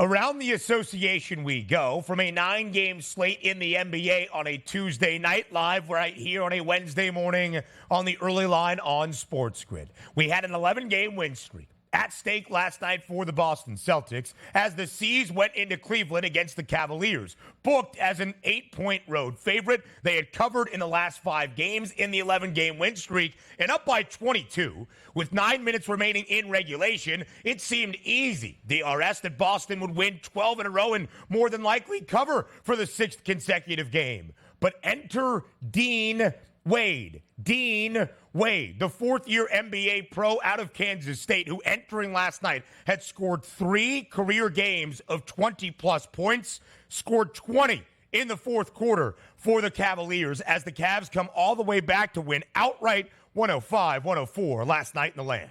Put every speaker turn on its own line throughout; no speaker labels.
Around the association we go, from a 9-game slate in the NBA on a Tuesday night, live right here on a Wednesday morning on the early line on SportsGrid. We had an 11-game win streak at stake last night for the Boston Celtics as the C's went into Cleveland against the Cavaliers. Booked as an 8-point road favorite, they had covered in the last 5 games in the 11-game win streak and up by 22. With 9 minutes remaining in regulation, it seemed easy, DRS, that Boston would win 12 in a row and more than likely cover for the 6th consecutive game. But enter Dean Wade, the fourth-year NBA pro out of Kansas State, who entering last night had scored 3 career games of 20-plus points, scored 20 in the fourth quarter for the Cavaliers as the Cavs come all the way back to win outright 105-104 last night in the land.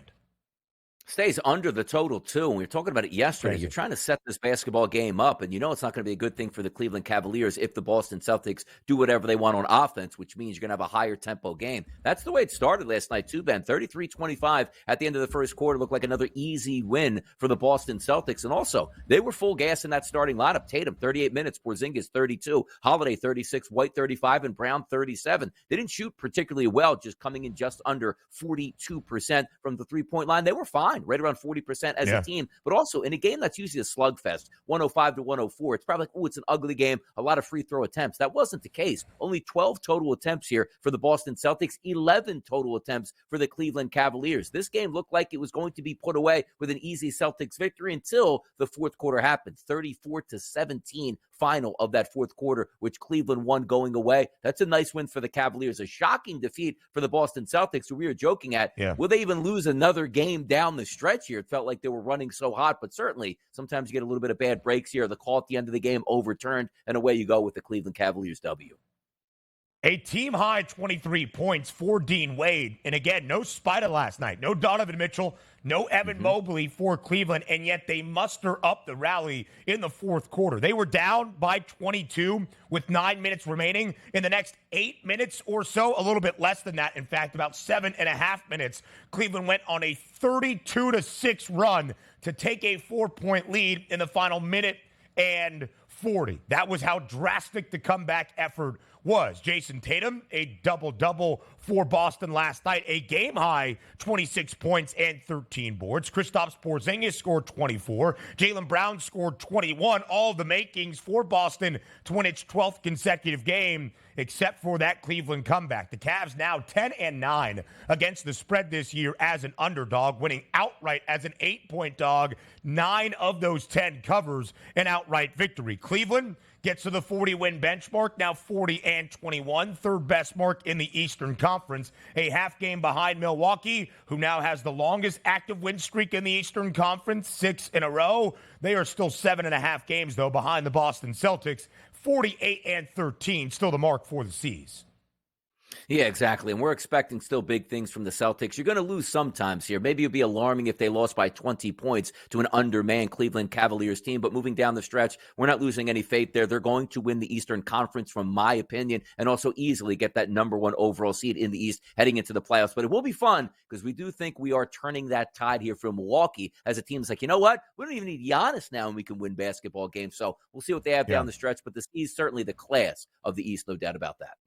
Stays under the total, too. And we were talking about it yesterday. You're trying to set this basketball game up, and you know it's not going to be a good thing for the Cleveland Cavaliers if the Boston Celtics do whatever they want on offense, which means you're going to have a higher tempo game. That's the way it started last night, too, Ben. 33-25 at the end of the first quarter looked like another easy win for the Boston Celtics. And also, they were full gas in that starting lineup. Tatum, 38 minutes. Porzingis, 32. Holiday, 36. White, 35. And Brown, 37. They didn't shoot particularly well, just coming in just under 42% from the three-point line. They were fine. Right around 40% as a team, but also in a game that's usually a slugfest, 105-104. It's probably like, it's an ugly game, a lot of free throw attempts. That wasn't the case. Only 12 total attempts here for the Boston Celtics, 11 total attempts for the Cleveland Cavaliers. This game looked like it was going to be put away with an easy Celtics victory until the fourth quarter happened. 34-17 final of that fourth quarter, which Cleveland won going away. That's a nice win for the Cavaliers. A shocking defeat for the Boston Celtics, who we were joking at. Will they even lose another game down the stretch here? It felt like they were running so hot, but certainly sometimes you get a little bit of bad breaks here. The call at the end of the game overturned, and away you go with the Cleveland Cavaliers W.
A team-high 23 points for Dean Wade. And again, no Spider last night. No Donovan Mitchell, no Evan Mobley for Cleveland, and yet they muster up the rally in the fourth quarter. They were down by 22 with 9 minutes remaining. In the next 8 minutes or so, a little bit less than that, in fact, about 7.5 minutes, Cleveland went on a 32-6 run to take a 4-point lead in the final minute and 40. That was how drastic the comeback effort was. Jason Tatum, a double-double for Boston last night, a game-high 26 points and 13 boards. Kristaps Porzingis scored 24. Jaylen Brown scored 21. All the makings for Boston to win its 12th consecutive game, except for that Cleveland comeback. The Cavs now 10-9 against the spread this year as an underdog, winning outright as an 8-point dog. 9 of those 10 covers an outright victory. Cleveland gets to the 40-win benchmark, now 40-21, third best mark in the Eastern Conference. A half game behind Milwaukee, who now has the longest active win streak in the Eastern Conference, 6 in a row. They are still 7.5 games, though, behind the Boston Celtics, 48-13, still the mark for the C's.
Yeah, exactly. And we're expecting still big things from the Celtics. You're going to lose sometimes here. Maybe it'd be alarming if they lost by 20 points to an undermanned Cleveland Cavaliers team. But moving down the stretch, we're not losing any faith there. They're going to win the Eastern Conference, from my opinion, and also easily get that number 1 overall seed in the East heading into the playoffs. But it will be fun because we do think we are turning that tide here for Milwaukee as a team that's like, you know what? We don't even need Giannis now and we can win basketball games. So we'll see what they have down the stretch. But the East certainly the class of the East, no doubt about that.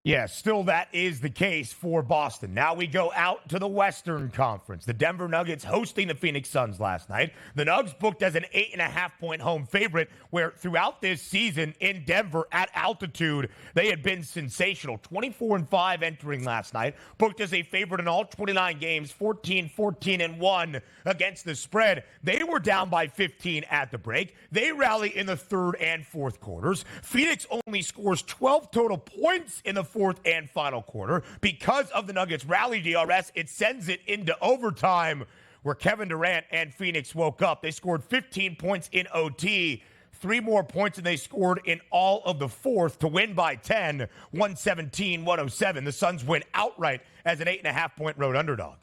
Yeah, still that is the case for Boston. Now we go out to the Western Conference. The Denver Nuggets hosting the Phoenix Suns last night. The Nugs booked as an 8.5-point home favorite, where throughout this season in Denver at altitude, they had been sensational. 24-5 entering last night. Booked as a favorite in all 29 games, 14-14-1 against the spread. They were down by 15 at the break. They rally in the third and fourth quarters. Phoenix only scores 12 total points in the fourth and final quarter. Because of the Nuggets' rally DRS, it sends it into overtime, where Kevin Durant and Phoenix woke up. They scored 15 points in OT, 3 more points than they scored in all of the fourth to win by 10, 117-107. The Suns win outright as an 8.5-point road underdog.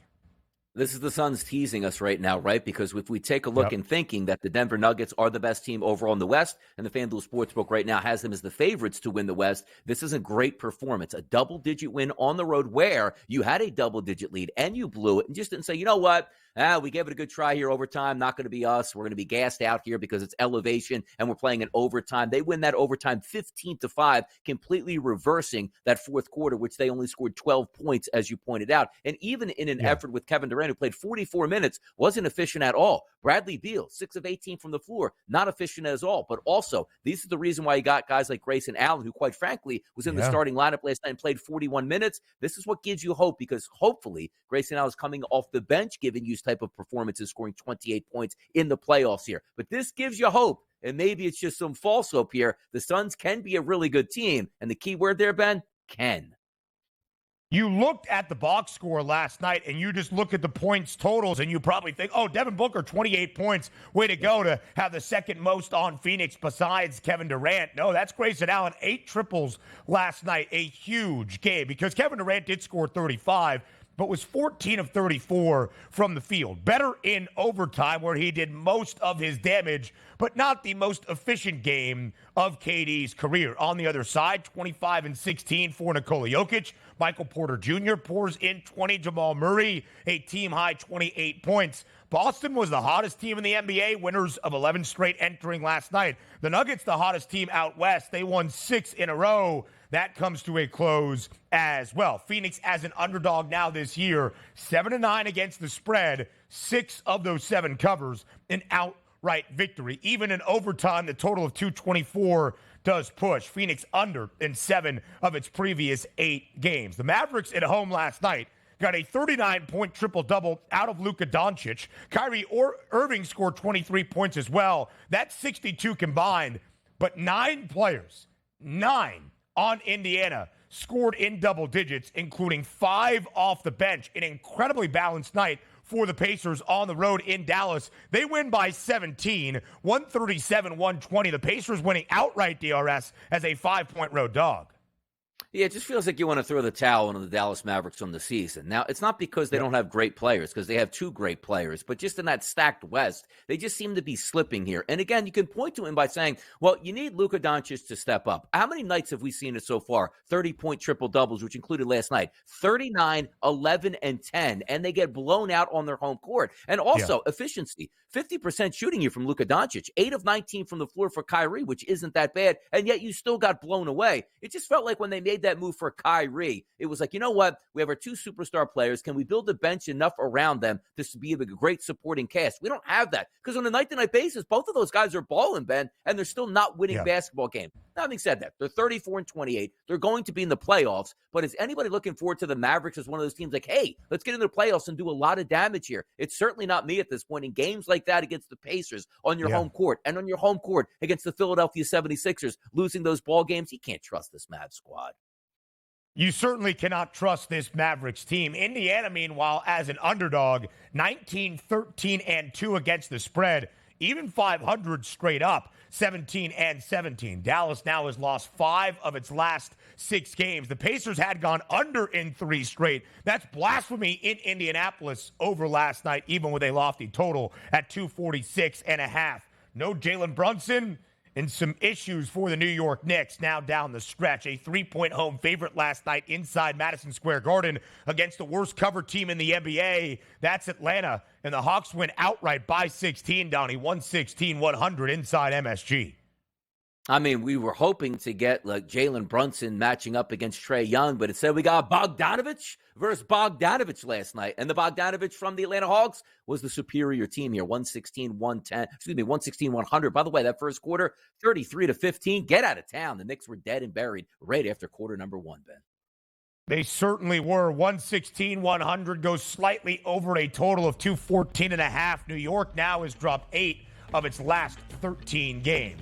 This is the Suns teasing us right now, right? Because if we take a look
Yep.
and thinking that the Denver Nuggets are the best team overall in the West, and the FanDuel Sportsbook right now has them as the favorites to win the West, this is a great performance. A double-digit win on the road where you had a double-digit lead and you blew it and just didn't say, you know what? We gave it a good try here overtime. Not going to be us. We're going to be gassed out here because it's elevation and we're playing in overtime. They win that overtime 15-5, completely reversing that fourth quarter, which they only scored 12 points, as you pointed out. And even in an effort with Kevin Durant, who played 44 minutes, wasn't efficient at all. Bradley Beal, 6 of 18 from the floor, not efficient at all. But also, this is the reason why you got guys like Grayson Allen, who quite frankly was in the starting lineup last night and played 41 minutes. This is what gives you hope, because hopefully Grayson Allen is coming off the bench, giving you type of performances, scoring 28 points in the playoffs here. But this gives you hope, and maybe it's just some false hope here. The Suns can be a really good team, and the key word there, Ben, can.
You looked at the box score last night, and you just look at the points totals, and you probably think, oh, Devin Booker, 28 points. Way to go to have the second most on Phoenix besides Kevin Durant. No, that's Grayson Allen. 8 triples last night. A huge game, because Kevin Durant did score 35, but was 14 of 34 from the field. Better in overtime, where he did most of his damage, but not the most efficient game of KD's career. On the other side, 25 and 16 for Nikola Jokic. Michael Porter Jr. pours in 20. Jamal Murray, a team-high 28 points. Boston was the hottest team in the NBA, winners of 11 straight entering last night. The Nuggets, the hottest team out west. They won 6 in a row. That comes to a close as well. Phoenix as an underdog now this year, 7-9 against the spread, 6 of those 7 covers, an outright victory. Even in overtime, the total of 224 does push Phoenix under in 7 of its previous 8 games. The Mavericks at home last night got a 39-point triple-double out of Luka Doncic. Kyrie Irving scored 23 points as well. That's 62 combined, but 9 players, 9 on Indiana, scored in double digits, including 5 off the bench. An incredibly balanced night for the Pacers on the road in Dallas. They win by 17, 137-120. The Pacers winning outright DRS as a 5-point road dog.
Yeah, it just feels like you want to throw the towel on the Dallas Mavericks on the season. Now, it's not because they don't have great players, because they have 2 great players, but just in that stacked West, they just seem to be slipping here. And again, you can point to him by saying, well, you need Luka Doncic to step up. How many nights have we seen it so far? 30-point triple-doubles, which included last night. 39, 11, and 10, and they get blown out on their home court. And also, efficiency. 50% shooting here from Luka Doncic. 8 of 19 from the floor for Kyrie, which isn't that bad, and yet you still got blown away. It just felt like when they made that move for Kyrie, it was like, you know what? We have our 2 superstar players. Can we build a bench enough around them to be a great supporting cast? We don't have that, because on a night-to-night basis, both of those guys are balling, Ben, and they're still not winning basketball games. Now, having said that, they're 34 and 28. They're going to be in the playoffs, but is anybody looking forward to the Mavericks as one of those teams like, hey, let's get into the playoffs and do a lot of damage here? It's certainly not me at this point. In games like that against the Pacers on your home court, and on your home court against the Philadelphia 76ers, losing those ball games, you can't trust this Mavs squad.
You certainly cannot trust this Mavericks team. Indiana, meanwhile, as an underdog, 19, 13, and 2 against the spread, even 500 straight up, 17 and 17. Dallas now has lost 5 of its last 6 games. The Pacers had gone under in 3 straight. That's blasphemy in Indianapolis over last night, even with a lofty total at 246.5. No Jalen Brunson, and some issues for the New York Knicks now down the stretch. A 3-point home favorite last night inside Madison Square Garden against the worst cover team in the NBA. That's Atlanta. And the Hawks win outright by 16, Donnie. 116-100 inside MSG.
I mean, we were hoping to get like Jalen Brunson matching up against Trae Young, but instead we got Bogdanovich versus Bogdanovich last night. And the Bogdanovich from the Atlanta Hawks was the superior team here, 116-100. By the way, that first quarter, 33-15. Get out of town. The Knicks were dead and buried right after quarter number 1, Ben.
They certainly were. 116-100 goes slightly over a total of 214.5. New York now has dropped 8 of its last 13 games.